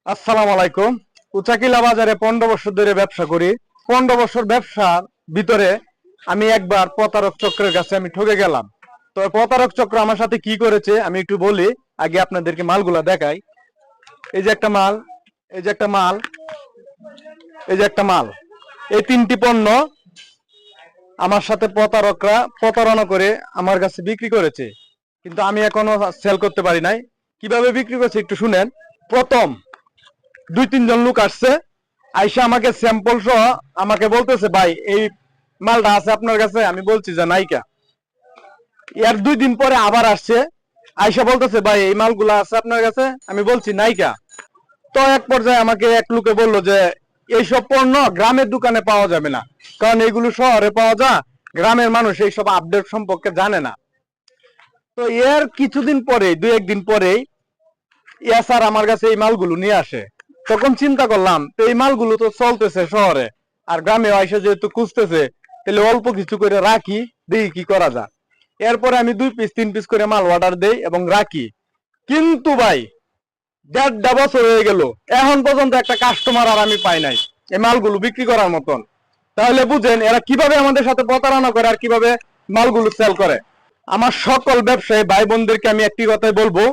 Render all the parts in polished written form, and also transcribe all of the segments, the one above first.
আসসালামু আলাইকুম। উচাকিলা বাজারে 15 বছর ধরে ব্যবসা করি। 15 বছর ব্যবসার ভিতরে আমি একবার প্রতারক চক্রের কাছে আমি ঠকে গেলাম। তো প্রতারক চক্র আমার সাথে কি করেছে আমি একটু বলি। আগে আপনাদেরকে মালগুলা দেখাই। এই যে একটা মাল, এই যে একটা মাল, এই যে একটা মাল, এই তিনটি পণ্য আমার সাথে প্রতারকরা প্রতারণা করে আমার কাছে বিক্রি করেছে, কিন্তু আমি এখনো সেল করতে পারি নাই। কিভাবে বিক্রি করছে একটু শুনেন। প্রথম 2-3 জন লোক আসছে, আইসা আমাকে স্যাম্পল সহ আমাকে বলতেছে, ভাই এই মালটা আছে আপনার কাছে? আমি বলছি যে নাইকা। এর 2 দিন পরে আবার আসছে, আইসা বলতেছে, ভাই এই মালগুলা আছে আপনার কাছে? আমি বলছি নাইকা। তো এক পর্যায়ে আমাকে এক লোকে বললো যে এইসব পণ্য গ্রামের দোকানে পাওয়া যাবে না, কারণ এইগুলো শহরে পাওয়া যায়, গ্রামের মানুষ এইসব আপডেট সম্পর্কে জানে না। তো এর কিছুদিন পরে, 2-1 দিন পরেই স্যার আমার কাছে এই মালগুলো নিয়ে আসে। তখন চিন্তা করলাম, তো এই মালগুলো তো চলতেছে শহরে, আর গ্রামে আইসা যেহেতু খুঁজতেছে, তাহলে অল্প কিছু করে রাখি, দেখি কি করা যায়। এরপরে আমি 2 পিস 3 পিস করে মাল অর্ডার দেই এবং রাখি। কিন্তু ভাই 1.5 বছর হয়ে গেল, এখন পর্যন্ত একটা কাস্টমার আর আমি পাই নাই এই মালগুলো বিক্রি করার মতন। তাহলে বুঝেন এরা কিভাবে আমাদের সাথে প্রতারণা করে আর কিভাবে মালগুলো সেল করে। আমার সকল ব্যবসায়ী ভাই বোনদেরকে আমি একটি কথাই বলবো,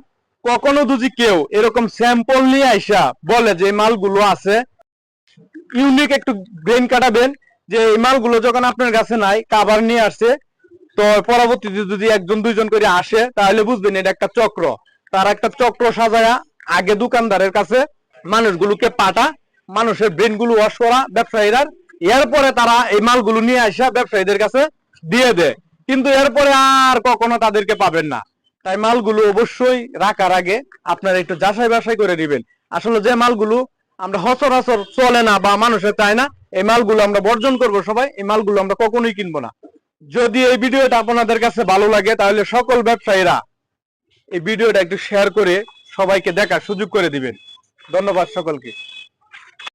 কখনো যদি কেউ এরকম স্যাম্পল নিয়ে আইসা বলে যে মালগুলো আছে, ইউনিক একটু ব্রেন কাটাবেন যে এই মালগুলো যখন আপনার কাছে নাই, কাভার নিয়ে আসছে, তো পরবর্তীতে যদি 1-2 জন করে আসে, তাহলে বুঝবেন এটা একটা চক্র। তারা একটা চক্র সাজায়া আগে দোকানদারের কাছে মানুষগুলোকে পাঠা, মানুষের ব্রেন গুলো ওয়াশ করা ব্যবসায়ীরা, এরপরে তারা এই মালগুলো নিয়ে আসা ব্যবসায়ীদের কাছে দিয়ে দেয়। কিন্তু এরপরে আর কখনো তাদেরকে পাবেন না। তাই মালগুলো অবশ্যই রাখার আগে আপনারা একটু যাচাই বাছাই করে দিবেন। আসলে যে মালগুলো আমরা সচরাচর চলে না বা মানুষের চায় না, এই মালগুলো আমরা বর্জন করব সবাই, এই মালগুলো আমরা কখনোই কিনবো না। যদি এই ভিডিওটা আপনাদের কাছে ভালো লাগে, তাহলে সকল ব্যবসায়ীরা এই ভিডিওটা একটু শেয়ার করে সবাইকে দেখার সুযোগ করে দিবেন। ধন্যবাদ সকলকে।